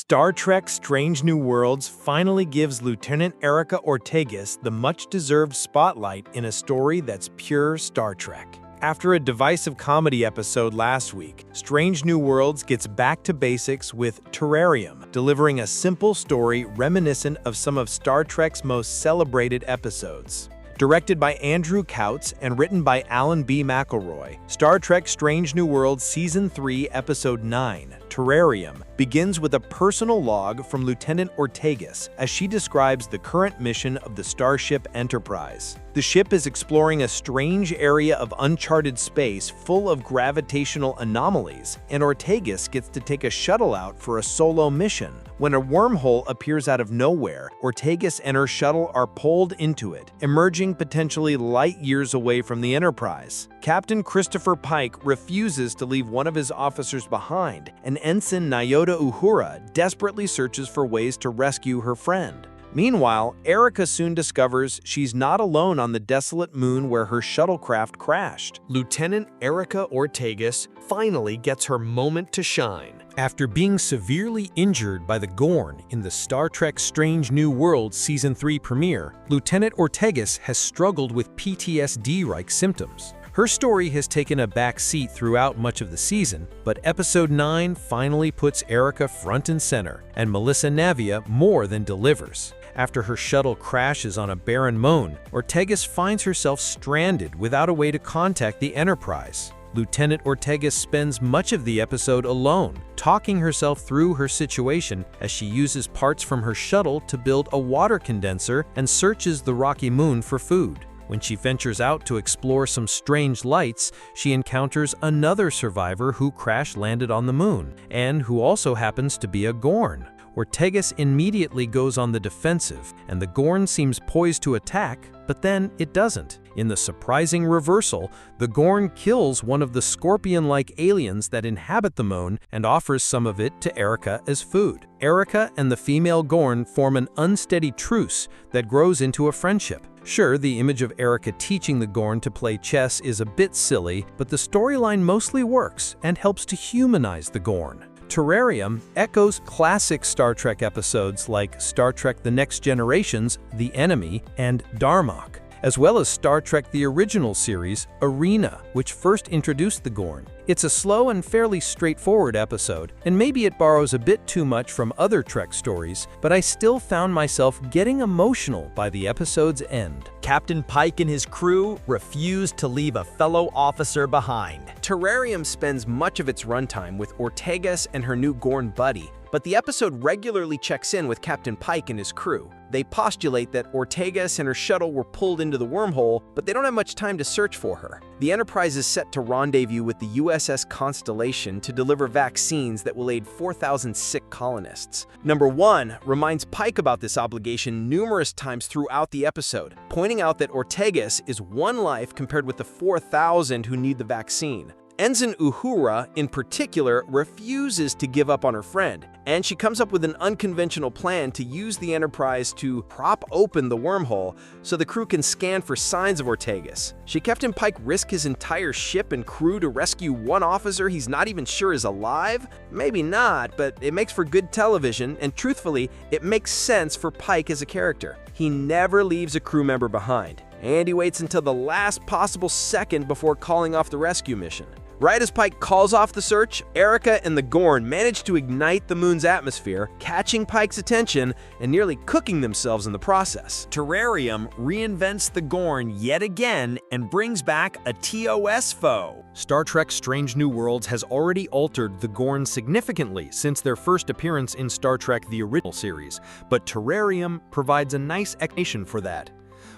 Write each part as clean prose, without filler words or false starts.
Star Trek Strange New Worlds finally gives Lieutenant Erica Ortegas the much-deserved spotlight in a story that's pure Star Trek. After a divisive comedy episode last week, Strange New Worlds gets back to basics with Terrarium, delivering a simple story reminiscent of some of Star Trek's most celebrated episodes. Directed by Andrew Kautz and written by Alan B. McElroy, Star Trek Strange New Worlds Season 3, Episode 9, Terrarium, begins with a personal log from Lieutenant Ortegas as she describes the current mission of the Starship Enterprise. The ship is exploring a strange area of uncharted space full of gravitational anomalies, and Ortegas gets to take a shuttle out for a solo mission. When a wormhole appears out of nowhere, Ortegas and her shuttle are pulled into it, emerging potentially light years away from the Enterprise. Captain Christopher Pike refuses to leave one of his officers behind, and Ensign Nyota Uhura desperately searches for ways to rescue her friend. Meanwhile, Erica soon discovers she's not alone on the desolate moon where her shuttlecraft crashed. Lieutenant Erica Ortegas finally gets her moment to shine. After being severely injured by the Gorn in the Star Trek Strange New Worlds Season 3 premiere, Lieutenant Ortegas has struggled with PTSD-like symptoms. Her story has taken a back seat throughout much of the season, but Episode 9 finally puts Erica front and center, and Melissa Navia more than delivers. After her shuttle crashes on a barren moon, Ortegas finds herself stranded without a way to contact the Enterprise. Lieutenant Ortegas spends much of the episode alone, talking herself through her situation as she uses parts from her shuttle to build a water condenser and searches the rocky moon for food. When she ventures out to explore some strange lights, she encounters another survivor who crash-landed on the moon, and who also happens to be a Gorn. Ortegas immediately goes on the defensive, and the Gorn seems poised to attack, but then it doesn't. In the surprising reversal, the Gorn kills one of the scorpion-like aliens that inhabit the moon and offers some of it to Erica as food. Erica and the female Gorn form an unsteady truce that grows into a friendship. Sure, the image of Erica teaching the Gorn to play chess is a bit silly, but the storyline mostly works and helps to humanize the Gorn. Terrarium echoes classic Star Trek episodes like Star Trek The Next Generation's The Enemy and Darmok, as well as Star Trek the original series, Arena, which first introduced the Gorn. It's a slow and fairly straightforward episode, and maybe it borrows a bit too much from other Trek stories, but I still found myself getting emotional by the episode's end. Captain Pike and his crew refuse to leave a fellow officer behind. Terrarium spends much of its runtime with Ortegas and her new Gorn buddy, but the episode regularly checks in with Captain Pike and his crew. They postulate that Ortegas and her shuttle were pulled into the wormhole, but they don't have much time to search for her. The Enterprise is set to rendezvous with the USS Constellation to deliver vaccines that will aid 4,000 sick colonists. Number 1 reminds Pike about this obligation numerous times throughout the episode, pointing out that Ortegas is one life compared with the 4,000 who need the vaccine. Ensign Uhura, in particular, refuses to give up on her friend, and she comes up with an unconventional plan to use the Enterprise to prop open the wormhole so the crew can scan for signs of Ortegas. Should Captain Pike risk his entire ship and crew to rescue one officer he's not even sure is alive? Maybe not, but it makes for good television, and truthfully, it makes sense for Pike as a character. He never leaves a crew member behind, and he waits until the last possible second before calling off the rescue mission. Right as Pike calls off the search, Erica and the Gorn manage to ignite the moon's atmosphere, catching Pike's attention and nearly cooking themselves in the process. Terrarium reinvents the Gorn yet again and brings back a TOS foe. Star Trek Strange New Worlds has already altered the Gorn significantly since their first appearance in Star Trek the original series, but Terrarium provides a nice explanation for that.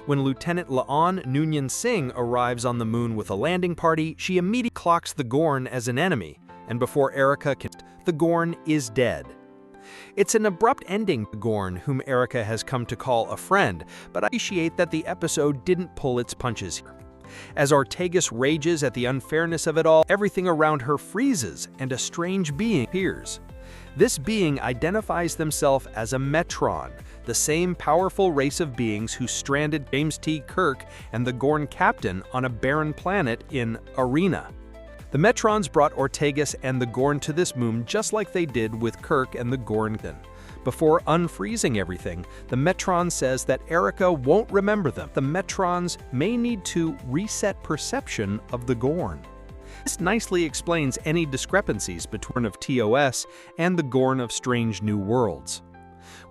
When Lieutenant Noonien-Singh arrives on the moon with a landing party, she immediately clocks the Gorn as an enemy, and before Erica can, the Gorn is dead. It's an abrupt ending to Gorn, whom Erica has come to call a friend, but I appreciate that the episode didn't pull its punches here. As Ortegas rages at the unfairness of it all, everything around her freezes and a strange being appears. This being identifies themselves as a Metron, the same powerful race of beings who stranded James T. Kirk and the Gorn captain on a barren planet in Arena. The Metrons brought Ortegas and the Gorn to this moon just like they did with Kirk and the Gorn. Before unfreezing everything, the Metron says that Erica won't remember them. The Metrons may need to reset perception of the Gorn. This nicely explains any discrepancies between of TOS and the Gorn of Strange New Worlds.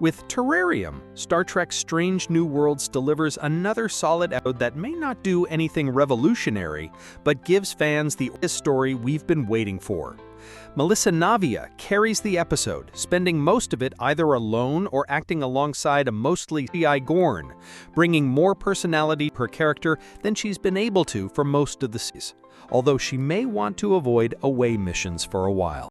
With Terrarium, Star Trek Strange New Worlds delivers another solid episode that may not do anything revolutionary, but gives fans the story we've been waiting for. Melissa Navia carries the episode, spending most of it either alone or acting alongside a mostly CGI Gorn, bringing more personality per character than she's been able to for most of the series, although she may want to avoid away missions for a while.